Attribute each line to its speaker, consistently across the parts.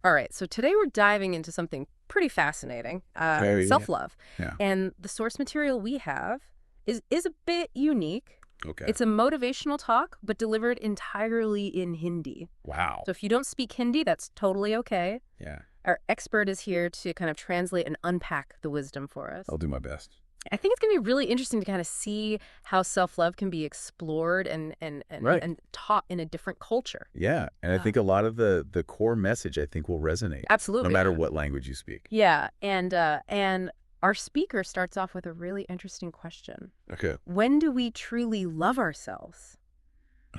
Speaker 1: All right, so today we're diving into something pretty fascinating,
Speaker 2: Very,
Speaker 1: self-love.
Speaker 2: yeah.
Speaker 1: And the source material we have is a bit unique.
Speaker 2: Okay.
Speaker 1: It's a motivational talk, but delivered entirely in Hindi.
Speaker 2: Wow.
Speaker 1: So if you don't speak Hindi, that's totally okay.
Speaker 2: Yeah.
Speaker 1: Our expert is here to kind of translate and unpack the wisdom for us.
Speaker 2: I'll do my best.
Speaker 1: I think it's going to be really interesting to kind of see how self-love can be explored and
Speaker 2: Right.
Speaker 1: and taught in a different culture.
Speaker 2: Yeah. And I think a lot of the core message, I think, will resonate.
Speaker 1: Absolutely.
Speaker 2: No matter what language you speak.
Speaker 1: Yeah, and our speaker starts off with a really interesting question.
Speaker 2: Okay.
Speaker 1: When do we truly love ourselves?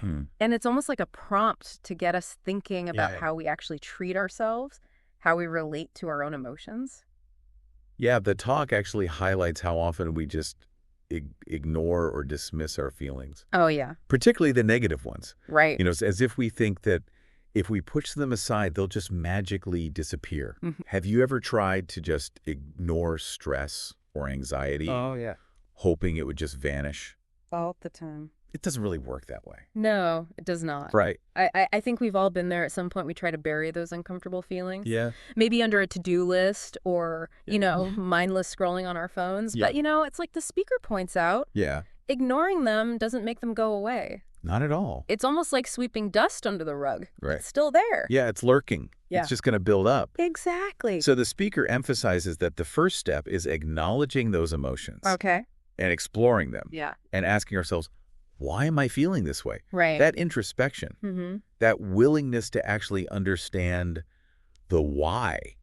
Speaker 1: And it's almost like a prompt to get us thinking about
Speaker 2: Yeah.
Speaker 1: how we actually treat ourselves, how we relate to our own emotions.
Speaker 2: Yeah, the talk actually highlights how often we just ignore or dismiss our feelings,
Speaker 1: Oh, yeah.
Speaker 2: particularly the negative ones.
Speaker 1: Right.
Speaker 2: You know, it's as if we think that if we push them aside, they'll just magically disappear.
Speaker 1: Mhm.
Speaker 2: Have you ever tried to just ignore stress or anxiety,
Speaker 3: Oh, yeah.
Speaker 2: hoping it would just vanish?
Speaker 1: All the time.
Speaker 2: It doesn't really work that way.
Speaker 1: No, it does not.
Speaker 2: Right.
Speaker 1: I think we've all been there at some point. We try to bury those uncomfortable feelings.
Speaker 2: Yeah.
Speaker 1: Maybe under a to-do list or,
Speaker 2: Yeah.
Speaker 1: mindless scrolling on our phones.
Speaker 2: Yeah.
Speaker 1: But, it's like the speaker points out,
Speaker 2: Yeah.
Speaker 1: ignoring them doesn't make them go away.
Speaker 2: Not at all.
Speaker 1: It's almost like sweeping dust under the rug.
Speaker 2: Right.
Speaker 1: It's still there.
Speaker 2: Yeah, it's lurking.
Speaker 1: Yeah.
Speaker 2: It's just going to build up.
Speaker 1: Exactly.
Speaker 2: So the speaker emphasizes that the first step is acknowledging those emotions
Speaker 1: Okay.
Speaker 2: and exploring them
Speaker 1: Yeah.
Speaker 2: and asking ourselves, why am I feeling this way?
Speaker 1: Right.
Speaker 2: That introspection,
Speaker 1: Mm-hmm.
Speaker 2: that willingness to actually understand the why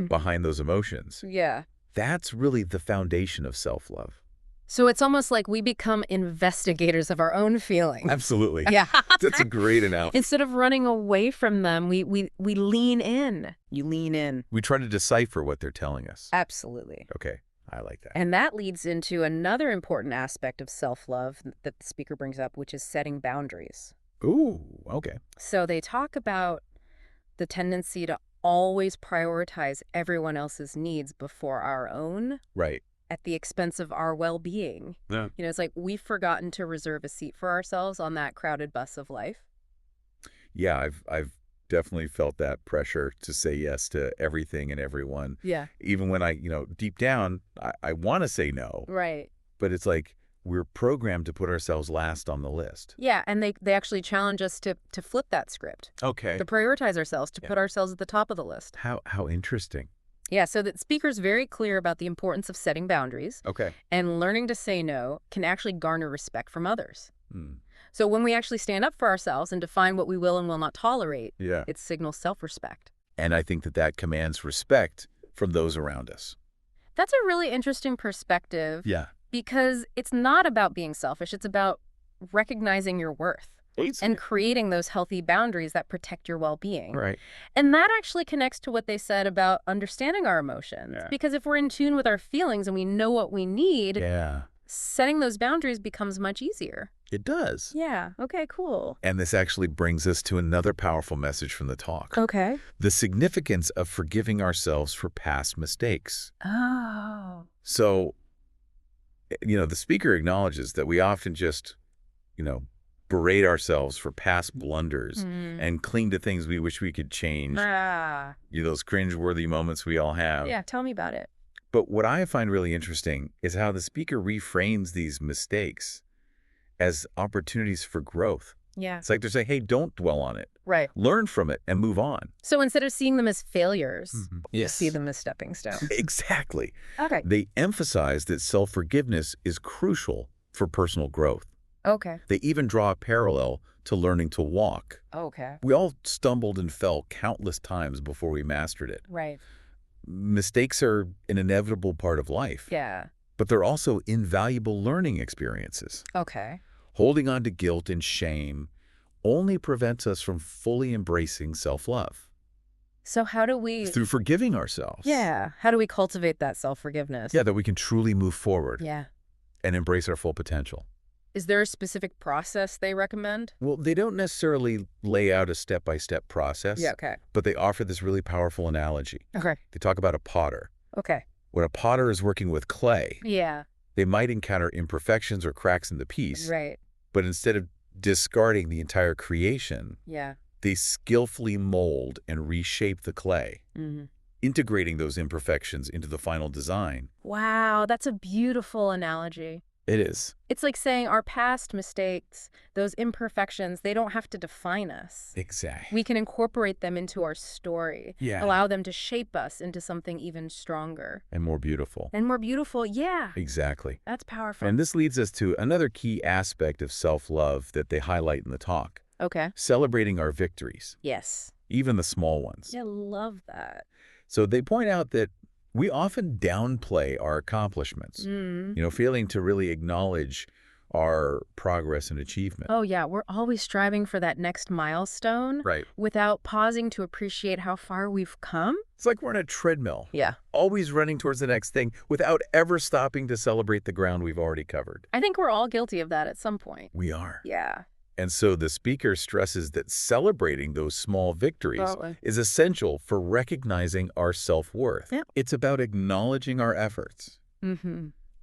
Speaker 2: behind those emotions,
Speaker 1: Yeah.
Speaker 2: that's really the foundation of self-love.
Speaker 1: So it's almost like we become investigators of our own feelings.
Speaker 2: Absolutely.
Speaker 1: Yeah.
Speaker 2: That's a great analogy.
Speaker 1: Instead of running away from them, we lean in. You lean in.
Speaker 2: We try to decipher what they're telling us.
Speaker 1: Absolutely.
Speaker 2: Okay, I like that.
Speaker 1: And that leads into another important aspect of self-love that the speaker brings up, which is setting boundaries.
Speaker 2: Ooh, okay.
Speaker 1: So they talk about the tendency to always prioritize everyone else's needs before our own
Speaker 2: Right.
Speaker 1: at the expense of our well-being.
Speaker 2: Yeah.
Speaker 1: It's like we've forgotten to reserve a seat for ourselves on that crowded bus of life.
Speaker 2: Yeah, I've definitely felt that pressure to say yes to everything and everyone.
Speaker 1: Yeah.
Speaker 2: Even when I, deep down, I want to say no,
Speaker 1: Right.
Speaker 2: but it's like we're programmed to put ourselves last on the list.
Speaker 1: Yeah, and they actually challenge us to flip that script,
Speaker 2: Okay.
Speaker 1: to prioritize ourselves, to
Speaker 2: Yeah.
Speaker 1: put ourselves at the top of the list.
Speaker 2: How interesting.
Speaker 1: Yeah, so the speaker's very clear about the importance of setting boundaries,
Speaker 2: Okay.
Speaker 1: and learning to say no can actually garner respect from others.
Speaker 2: Hmm.
Speaker 1: So when we actually stand up for ourselves and define what we will and will not tolerate,
Speaker 2: Yeah.
Speaker 1: it signals self-respect.
Speaker 2: And I think that commands respect from those around us.
Speaker 1: That's a really interesting perspective
Speaker 2: Yeah.
Speaker 1: because it's not about being selfish. It's about recognizing your worth and creating those healthy boundaries that protect your well-being.
Speaker 2: Right.
Speaker 1: And that actually connects to what they said about understanding our emotions.
Speaker 2: Yeah.
Speaker 1: Because if we're in tune with our feelings and we know what we need,
Speaker 2: Yeah.
Speaker 1: setting those boundaries becomes much easier.
Speaker 2: It does.
Speaker 1: Yeah. Okay, cool.
Speaker 2: And this actually brings us to another powerful message from the talk.
Speaker 1: Okay.
Speaker 2: The significance of forgiving ourselves for past mistakes.
Speaker 1: Oh.
Speaker 2: So, the speaker acknowledges that we often just, berate ourselves for past blunders and cling to things we wish we could change.
Speaker 1: Ah.
Speaker 2: Those cringeworthy moments we all have.
Speaker 1: Yeah, tell me about it.
Speaker 2: But what I find really interesting is how the speaker reframes these mistakes as opportunities for growth.
Speaker 1: Yeah.
Speaker 2: It's like they're saying, hey, don't dwell on it.
Speaker 1: Right.
Speaker 2: Learn from it and move on.
Speaker 1: So instead of seeing them as failures,
Speaker 3: Yes.
Speaker 1: see them as stepping stones.
Speaker 2: Exactly.
Speaker 1: Okay.
Speaker 2: They emphasize that self-forgiveness is crucial for personal growth.
Speaker 1: Okay.
Speaker 2: They even draw a parallel to learning to walk.
Speaker 1: Okay.
Speaker 2: We all stumbled and fell countless times before we mastered it.
Speaker 1: Right.
Speaker 2: Mistakes are an inevitable part of life,
Speaker 1: Yeah.
Speaker 2: but they're also invaluable learning experiences.
Speaker 1: Okay.
Speaker 2: Holding on to guilt and shame only prevents us from fully embracing self-love
Speaker 1: So how do we...
Speaker 2: through forgiving ourselves.
Speaker 1: Yeah. How do we cultivate that self-forgiveness?
Speaker 2: Yeah, that we can truly move forward
Speaker 1: Yeah.
Speaker 2: and embrace our full potential.
Speaker 1: Is there a specific process they recommend?
Speaker 2: Well, they don't necessarily lay out a step-by-step process,
Speaker 1: Yeah, okay.
Speaker 2: but they offer this really powerful analogy.
Speaker 1: Okay.
Speaker 2: They talk about a potter.
Speaker 1: Okay.
Speaker 2: When a potter is working with clay,
Speaker 1: Yeah.
Speaker 2: they might encounter imperfections or cracks in the piece,
Speaker 1: Right.
Speaker 2: but instead of discarding the entire creation,
Speaker 1: Yeah.
Speaker 2: They skillfully mold and reshape the clay, integrating those imperfections into the final design.
Speaker 1: Wow, that's a beautiful analogy.
Speaker 2: It is.
Speaker 1: It's like saying our past mistakes, those imperfections, they don't have to define us.
Speaker 2: Exactly.
Speaker 1: We can incorporate them into our story, allow them to shape us into something even stronger.
Speaker 2: And more beautiful.
Speaker 1: And more beautiful, yeah.
Speaker 2: Exactly.
Speaker 1: That's powerful.
Speaker 2: And this leads us to another key aspect of self-love that they highlight in the talk.
Speaker 1: Okay.
Speaker 2: Celebrating our victories.
Speaker 1: Yes.
Speaker 2: Even the small ones.
Speaker 1: Yeah, love that.
Speaker 2: So they point out that we often downplay our accomplishments, failing to really acknowledge our progress and achievement.
Speaker 1: Oh, yeah. We're always striving for that next milestone without pausing to appreciate how far we've come.
Speaker 2: It's like we're in a treadmill.
Speaker 1: Yeah.
Speaker 2: Always running towards the next thing without ever stopping to celebrate the ground we've already covered.
Speaker 1: I think we're all guilty of that at some point.
Speaker 2: We are.
Speaker 1: Yeah.
Speaker 2: And so the speaker stresses that celebrating those small victories is essential for recognizing our self-worth.
Speaker 1: Yeah.
Speaker 2: It's about acknowledging our efforts,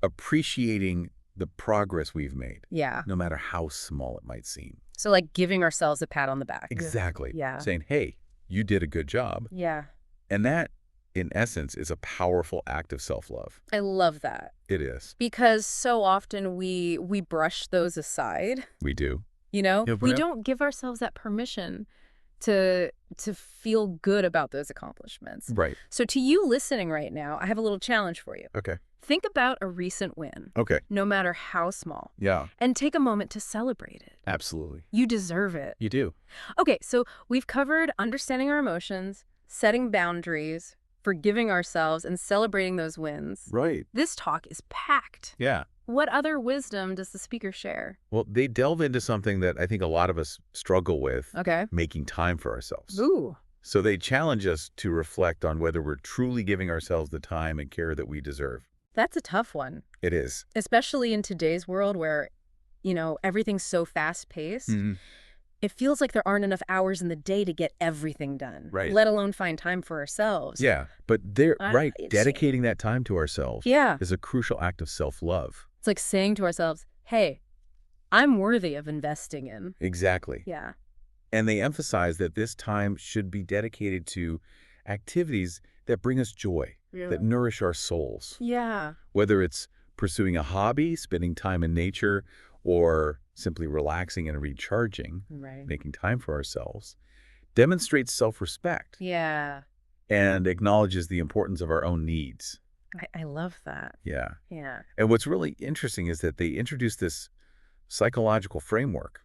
Speaker 2: appreciating the progress we've made, no matter how small it might seem.
Speaker 1: So like giving ourselves a pat on the back.
Speaker 2: Exactly.
Speaker 1: Yeah.
Speaker 2: Saying, hey, you did a good job.
Speaker 1: Yeah.
Speaker 2: And that, in essence, is a powerful act of self-love.
Speaker 1: I love that.
Speaker 2: It is.
Speaker 1: Because so often we brush those aside.
Speaker 2: We do.
Speaker 1: We don't give ourselves that permission to feel good about those accomplishments.
Speaker 2: Right.
Speaker 1: So to you listening right now, I have a little challenge for you.
Speaker 2: Okay.
Speaker 1: Think about a recent win.
Speaker 2: Okay.
Speaker 1: No matter how small.
Speaker 2: Yeah.
Speaker 1: And take a moment to celebrate it.
Speaker 2: Absolutely.
Speaker 1: You deserve it.
Speaker 2: You do.
Speaker 1: Okay, so we've covered understanding our emotions, setting boundaries, forgiving ourselves, and celebrating those wins.
Speaker 2: Right.
Speaker 1: This talk is packed.
Speaker 2: Yeah.
Speaker 1: What other wisdom does the speaker share?
Speaker 2: Well, they delve into something that I think a lot of us struggle with, making time for ourselves.
Speaker 1: Ooh.
Speaker 2: So they challenge us to reflect on whether we're truly giving ourselves the time and care that we deserve.
Speaker 1: That's a tough one.
Speaker 2: It is.
Speaker 1: Especially in today's world where, everything's so fast-paced. It feels like there aren't enough hours in the day to get everything done, let alone find time for ourselves.
Speaker 2: Yeah, but dedicating that time to ourselves is a crucial act of self-love.
Speaker 1: It's like saying to ourselves, hey, I'm worthy of investing in.
Speaker 2: Exactly.
Speaker 1: Yeah.
Speaker 2: And they emphasize that this time should be dedicated to activities that bring us joy, that nourish our souls.
Speaker 1: Yeah.
Speaker 2: Whether it's pursuing a hobby, spending time in nature, or simply relaxing and recharging, making time for ourselves, demonstrates self-respect.
Speaker 1: Yeah.
Speaker 2: And acknowledges the importance of our own needs.
Speaker 1: I love that.
Speaker 2: Yeah.
Speaker 1: Yeah.
Speaker 2: And what's really interesting is that they introduce this psychological framework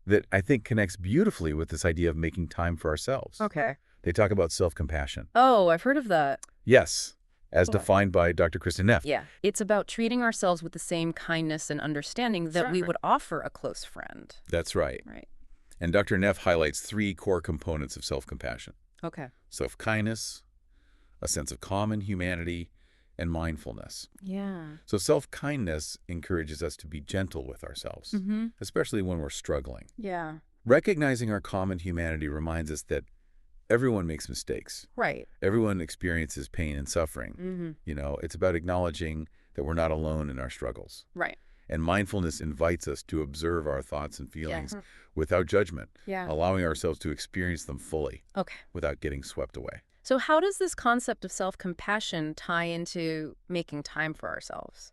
Speaker 2: that I think connects beautifully with this idea of making time for ourselves.
Speaker 1: Okay.
Speaker 2: They talk about self-compassion.
Speaker 1: Oh, I've heard of that.
Speaker 2: Yes. As defined by Dr. Kristin Neff.
Speaker 1: Yeah. It's about treating ourselves with the same kindness and understanding that we would offer a close friend.
Speaker 2: That's right.
Speaker 1: Right.
Speaker 2: And Dr. Neff highlights 3 core components of self-compassion.
Speaker 1: Okay.
Speaker 2: Self-kindness, a sense of common humanity, and mindfulness.
Speaker 1: Yeah.
Speaker 2: So self-kindness encourages us to be gentle with ourselves, especially when we're struggling.
Speaker 1: Yeah.
Speaker 2: Recognizing our common humanity reminds us that everyone makes mistakes.
Speaker 1: Right.
Speaker 2: Everyone experiences pain and suffering. It's about acknowledging that we're not alone in our struggles.
Speaker 1: Right.
Speaker 2: And mindfulness invites us to observe our thoughts and feelings without judgment, allowing ourselves to experience them fully without getting swept away.
Speaker 1: So how does this concept of self-compassion tie into making time for ourselves?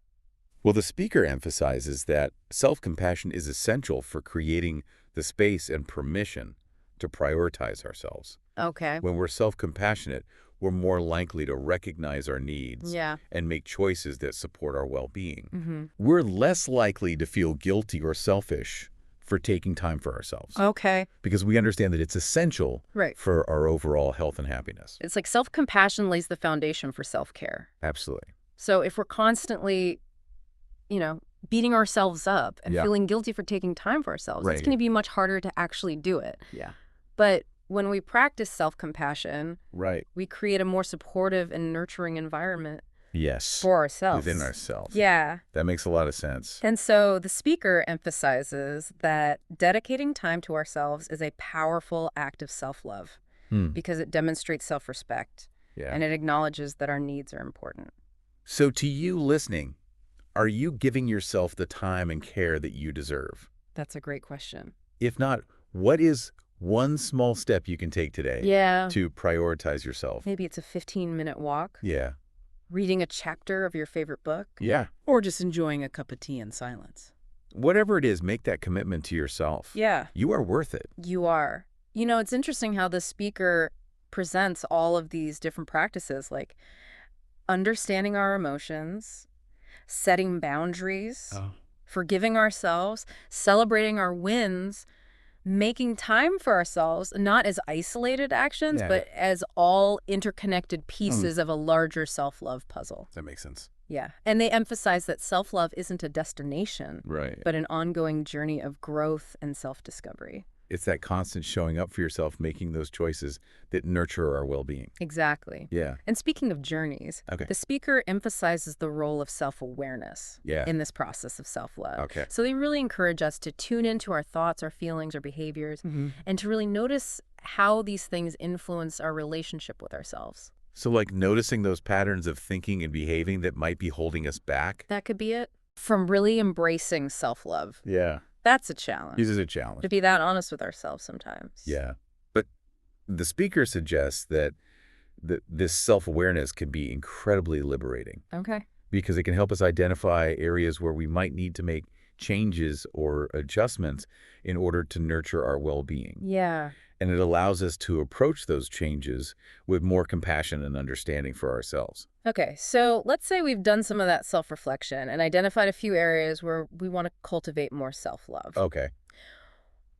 Speaker 2: Well, the speaker emphasizes that self-compassion is essential for creating the space and permission to prioritize ourselves.
Speaker 1: Okay.
Speaker 2: When we're self-compassionate, we're more likely to recognize our needs and make choices that support our well-being. We're less likely to feel guilty or selfish for taking time for ourselves.
Speaker 1: Okay.
Speaker 2: Because we understand that it's essential for our overall health and happiness.
Speaker 1: It's like self-compassion lays the foundation for self-care.
Speaker 2: Absolutely.
Speaker 1: So if we're constantly, beating ourselves up and feeling guilty for taking time for ourselves, it's going to be much harder to actually do it.
Speaker 2: Yeah.
Speaker 1: But when we practice self-compassion,
Speaker 2: we
Speaker 1: create a more supportive and nurturing environment
Speaker 2: Yes.
Speaker 1: for ourselves.
Speaker 2: Within ourselves.
Speaker 1: Yeah.
Speaker 2: That makes a lot of sense.
Speaker 1: And so the speaker emphasizes that dedicating time to ourselves is a powerful act of self-love because it demonstrates self-respect and it acknowledges that our needs are important.
Speaker 2: So to you listening, are you giving yourself the time and care that you deserve?
Speaker 1: That's a great question.
Speaker 2: If not, what is One small step you can take today to prioritize yourself.
Speaker 1: Maybe it's a 15-minute walk.
Speaker 2: Yeah.
Speaker 1: Reading a chapter of your favorite book.
Speaker 2: Yeah.
Speaker 3: Or just enjoying a cup of tea in silence.
Speaker 2: Whatever it is, make that commitment to yourself.
Speaker 1: Yeah.
Speaker 2: You are worth it.
Speaker 1: You are. You know, it's interesting how the speaker presents all of these different practices, like understanding our emotions, setting boundaries, forgiving ourselves, celebrating our wins, making time for ourselves, not as isolated actions, but as all interconnected pieces of a larger self-love puzzle.
Speaker 2: That makes sense.
Speaker 1: Yeah. And they emphasize that self-love isn't a destination,
Speaker 2: right,
Speaker 1: but an ongoing journey of growth and self-discovery.
Speaker 2: It's that constant showing up for yourself, making those choices that nurture our well-being.
Speaker 1: Exactly.
Speaker 2: Yeah.
Speaker 1: And speaking of journeys, the speaker emphasizes the role of self-awareness in this process of self-love.
Speaker 2: Okay.
Speaker 1: So they really encourage us to tune into our thoughts, our feelings, our behaviors, and to really notice how these things influence our relationship with ourselves.
Speaker 2: So like noticing those patterns of thinking and behaving that might be holding us back?
Speaker 1: That could be it. From really embracing self-love.
Speaker 2: Yeah.
Speaker 1: That's a challenge.
Speaker 2: This is a challenge.
Speaker 1: To be that honest with ourselves sometimes.
Speaker 2: Yeah. But the speaker suggests that this self-awareness can be incredibly liberating.
Speaker 1: Okay.
Speaker 2: Because it can help us identify areas where we might need to make changes or adjustments in order to nurture our well-being.
Speaker 1: Yeah.
Speaker 2: And it allows us to approach those changes with more compassion and understanding for ourselves.
Speaker 1: Okay, so let's say we've done some of that self-reflection and identified a few areas where we want to cultivate more self-love.
Speaker 2: Okay.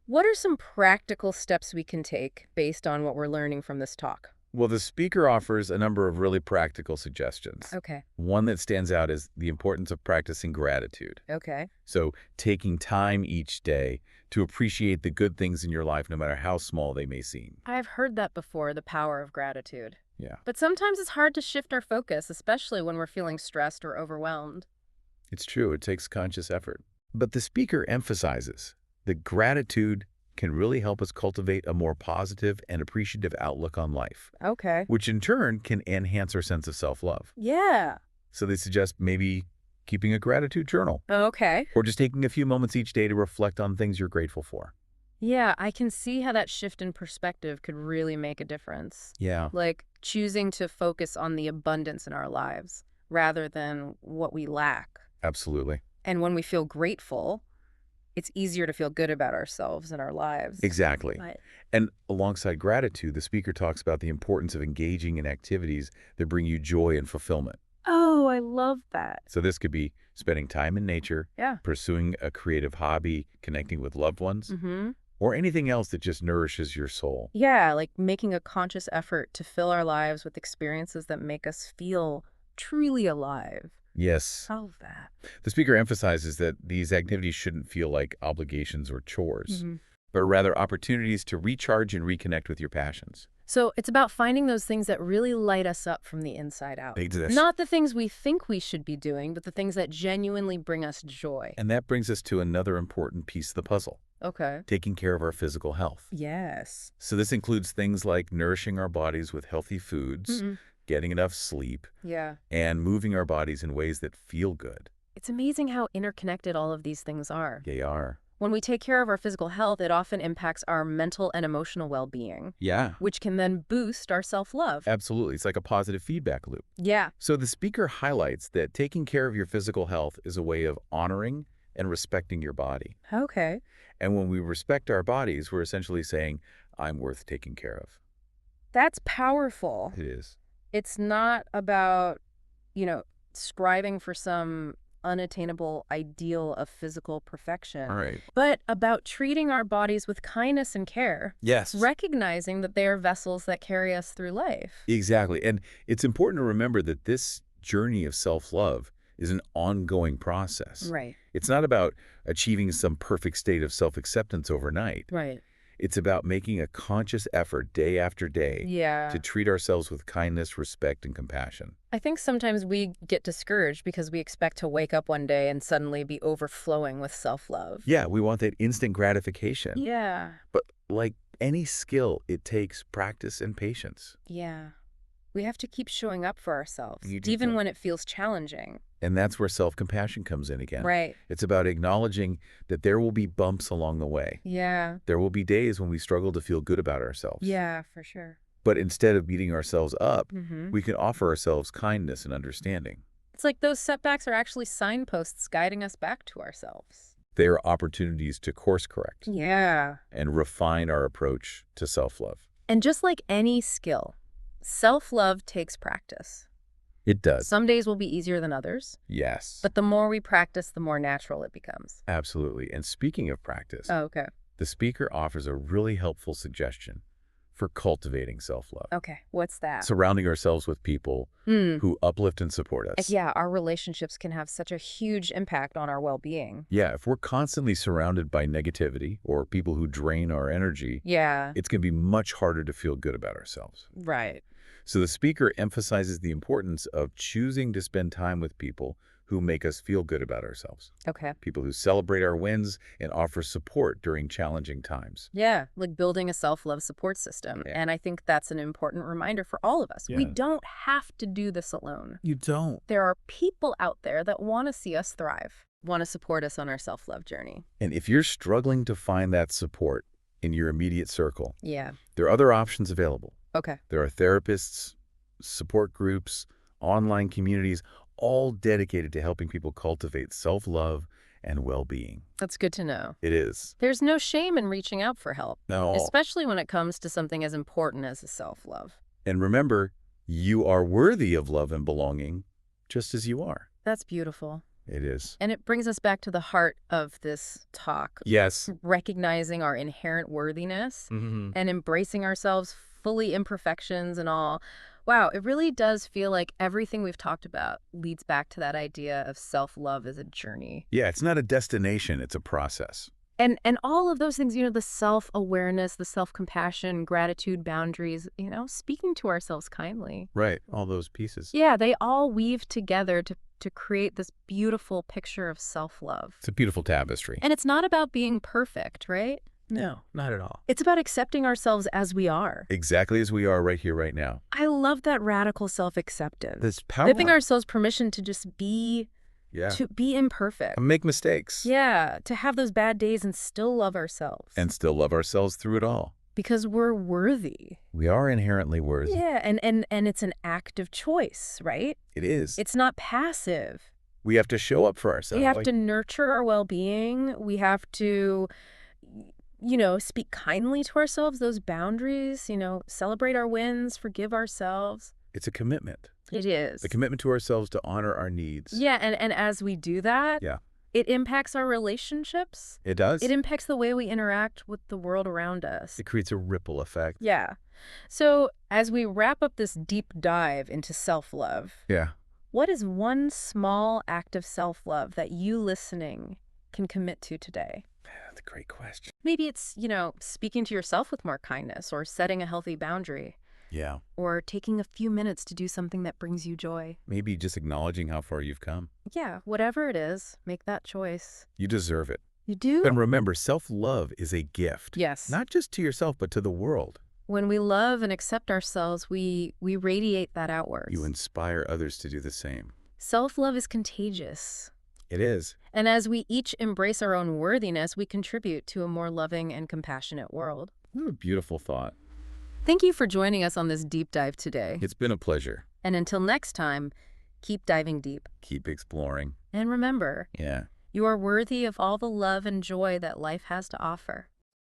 Speaker 1: What are some practical steps we can take based on what we're learning from this talk?
Speaker 2: Well, the speaker offers a number of really practical suggestions.
Speaker 1: Okay.
Speaker 2: One that stands out is the importance of practicing gratitude.
Speaker 1: Okay.
Speaker 2: So taking time each day to appreciate the good things in your life, no matter how small they may seem.
Speaker 1: I've heard that before, the power of gratitude.
Speaker 2: Yeah.
Speaker 1: But sometimes it's hard to shift our focus, especially when we're feeling stressed or overwhelmed.
Speaker 2: It's true. It takes conscious effort. But the speaker emphasizes that gratitude can really help us cultivate a more positive and appreciative outlook on life.
Speaker 1: Okay.
Speaker 2: Which in turn can enhance our sense of self-love.
Speaker 1: Yeah.
Speaker 2: So they suggest maybe keeping a gratitude journal.
Speaker 1: Okay.
Speaker 2: Or just taking a few moments each day to reflect on things you're grateful for.
Speaker 1: Yeah, I can see how that shift in perspective could really make a difference.
Speaker 2: Yeah.
Speaker 1: Like choosing to focus on the abundance in our lives rather than what we lack.
Speaker 2: Absolutely.
Speaker 1: And when we feel grateful, it's easier to feel good about ourselves and our lives.
Speaker 2: Exactly.
Speaker 1: But
Speaker 2: and alongside gratitude, the speaker talks about the importance of engaging in activities that bring you joy and fulfillment.
Speaker 1: oh, I love that.
Speaker 2: So this could be spending time in nature, pursuing a creative hobby, connecting with loved ones, or anything else that just nourishes your soul.
Speaker 1: Yeah, like making a conscious effort to fill our lives with experiences that make us feel truly alive.
Speaker 2: Yes.
Speaker 1: I love that.
Speaker 2: The speaker emphasizes that these activities shouldn't feel like obligations or chores, but rather opportunities to recharge and reconnect with your passions.
Speaker 1: So it's about finding those things that really light us up from the inside out. Not the things we think we should be doing, but the things that genuinely bring us joy.
Speaker 2: And that brings us to another important piece of the puzzle.
Speaker 1: Okay.
Speaker 2: Taking care of our physical health.
Speaker 1: Yes.
Speaker 2: So this includes things like nourishing our bodies with healthy foods, getting enough sleep, and moving our bodies in ways that feel good.
Speaker 1: It's amazing how interconnected all of these things are.
Speaker 2: They are.
Speaker 1: When we take care of our physical health, it often impacts our mental and emotional well-being.
Speaker 2: Yeah.
Speaker 1: Which can then boost our self-love.
Speaker 2: Absolutely. It's like a positive feedback loop.
Speaker 1: Yeah.
Speaker 2: So the speaker highlights that taking care of your physical health is a way of honoring and respecting your body.
Speaker 1: Okay.
Speaker 2: And when we respect our bodies, we're essentially saying, I'm worth taking care of.
Speaker 1: That's powerful.
Speaker 2: It is.
Speaker 1: It's not about, striving for some unattainable ideal of physical perfection.
Speaker 2: All right.
Speaker 1: But about treating our bodies with kindness and care.
Speaker 2: Yes.
Speaker 1: Recognizing that they are vessels that carry us through life.
Speaker 2: Exactly. And it's important to remember that this journey of self-love is an ongoing process.
Speaker 1: Right.
Speaker 2: It's not about achieving some perfect state of self-acceptance overnight.
Speaker 1: Right.
Speaker 2: It's about making a conscious effort day after day to treat ourselves with kindness, respect, and compassion.
Speaker 1: I think sometimes we get discouraged because we expect to wake up one day and suddenly be overflowing with self-love.
Speaker 2: Yeah, we want that instant gratification.
Speaker 1: Yeah.
Speaker 2: But like any skill, it takes practice and patience.
Speaker 1: Yeah. We have to keep showing up for ourselves, even when it feels challenging.
Speaker 2: And that's where self-compassion comes in again.
Speaker 1: Right.
Speaker 2: It's about acknowledging that there will be bumps along the way.
Speaker 1: Yeah.
Speaker 2: There will be days when we struggle to feel good about ourselves.
Speaker 1: Yeah, for sure.
Speaker 2: But instead of beating ourselves up, we can offer ourselves kindness and understanding.
Speaker 1: It's like those setbacks are actually signposts guiding us back to ourselves.
Speaker 2: They are opportunities to course correct.
Speaker 1: Yeah.
Speaker 2: And refine our approach to self-love.
Speaker 1: And just like any skill, self-love takes practice.
Speaker 2: It does.
Speaker 1: Some days will be easier than others.
Speaker 2: Yes.
Speaker 1: But the more we practice, the more natural it becomes.
Speaker 2: Absolutely. And speaking of practice,
Speaker 1: okay.
Speaker 2: The speaker offers a really helpful suggestion for cultivating self-love.
Speaker 1: Okay, what's that?
Speaker 2: Surrounding ourselves with people who uplift and support us.
Speaker 1: Yeah, our relationships can have such a huge impact on our well-being.
Speaker 2: Yeah, if we're constantly surrounded by negativity or people who drain our energy, it's going to be much harder to feel good about ourselves.
Speaker 1: Right.
Speaker 2: So the speaker emphasizes the importance of choosing to spend time with people who make us feel good about ourselves.
Speaker 1: Okay.
Speaker 2: People who celebrate our wins and offer support during challenging times.
Speaker 1: Yeah, like building a self-love support system. Yeah. And I think that's an important reminder for all of us. Yeah. We don't have to do this alone.
Speaker 2: You don't.
Speaker 1: There are people out there that want to see us thrive, want to support us on our self-love journey.
Speaker 2: And if you're struggling to find that support in your immediate circle,
Speaker 1: there
Speaker 2: are other options available.
Speaker 1: Okay.
Speaker 2: There are therapists, support groups, online communities, all dedicated to helping people cultivate self-love and well-being.
Speaker 1: That's good to know.
Speaker 2: It is.
Speaker 1: There's no shame in reaching out for help.
Speaker 2: No.
Speaker 1: Especially when it comes to something as important as self-love.
Speaker 2: And remember, you are worthy of love and belonging just as you are.
Speaker 1: That's beautiful.
Speaker 2: It is.
Speaker 1: And it brings us back to the heart of this talk.
Speaker 2: Yes.
Speaker 1: Recognizing our inherent worthiness and embracing ourselves, fully imperfections and all. Wow, it really does feel like everything we've talked about leads back to that idea of self-love as a journey.
Speaker 2: Yeah, it's not a destination, it's a process.
Speaker 1: And all of those things, the self-awareness, the self-compassion, gratitude, boundaries, speaking to ourselves kindly.
Speaker 2: Right, all those pieces.
Speaker 1: Yeah, they all weave together to create this beautiful picture of self-love.
Speaker 2: It's a beautiful tapestry.
Speaker 1: And it's not about being perfect, right?
Speaker 3: No, not at all.
Speaker 1: It's about accepting ourselves as we are.
Speaker 2: Exactly as we are right here, right now.
Speaker 1: I love that radical self-acceptance.
Speaker 2: This power.
Speaker 1: Giving ourselves permission to just be, to be imperfect.
Speaker 2: And make mistakes.
Speaker 1: Yeah, to have those bad days and still love ourselves.
Speaker 2: And still love ourselves through it all.
Speaker 1: Because we're worthy.
Speaker 2: We are inherently worthy.
Speaker 1: Yeah, and it's an active choice, right?
Speaker 2: It is.
Speaker 1: It's not passive.
Speaker 2: We have to show up for ourselves.
Speaker 1: We have to nurture our well-being. We have to speak kindly to ourselves, those boundaries, celebrate our wins, forgive ourselves.
Speaker 2: It's a commitment.
Speaker 1: It is.
Speaker 2: A commitment to ourselves to honor our needs.
Speaker 1: Yeah, and as we do that, it impacts our relationships.
Speaker 2: It does.
Speaker 1: It impacts the way we interact with the world around us.
Speaker 2: It creates a ripple effect.
Speaker 1: Yeah. So as we wrap up this deep dive into self-love, what is one small act of self-love that you listening can commit to today?
Speaker 2: That's a great question.
Speaker 1: Maybe it's, speaking to yourself with more kindness or setting a healthy boundary.
Speaker 2: Yeah.
Speaker 1: Or taking a few minutes to do something that brings you joy.
Speaker 2: Maybe just acknowledging how far you've come.
Speaker 1: Yeah, whatever it is, make that choice.
Speaker 2: You deserve it.
Speaker 1: You do?
Speaker 2: And remember, self-love is a gift.
Speaker 1: Yes.
Speaker 2: Not just to yourself, but to the world.
Speaker 1: When we love and accept ourselves, we radiate that outwards.
Speaker 2: You inspire others to do the same.
Speaker 1: Self-love is contagious.
Speaker 2: It is.
Speaker 1: And as we each embrace our own worthiness, we contribute to a more loving and compassionate world.
Speaker 2: What a beautiful thought.
Speaker 1: Thank you for joining us on this deep dive today.
Speaker 2: It's been a pleasure.
Speaker 1: And until next time, keep diving deep.
Speaker 2: Keep exploring.
Speaker 1: And remember,
Speaker 2: you are
Speaker 1: worthy of all the love and joy that life has to offer.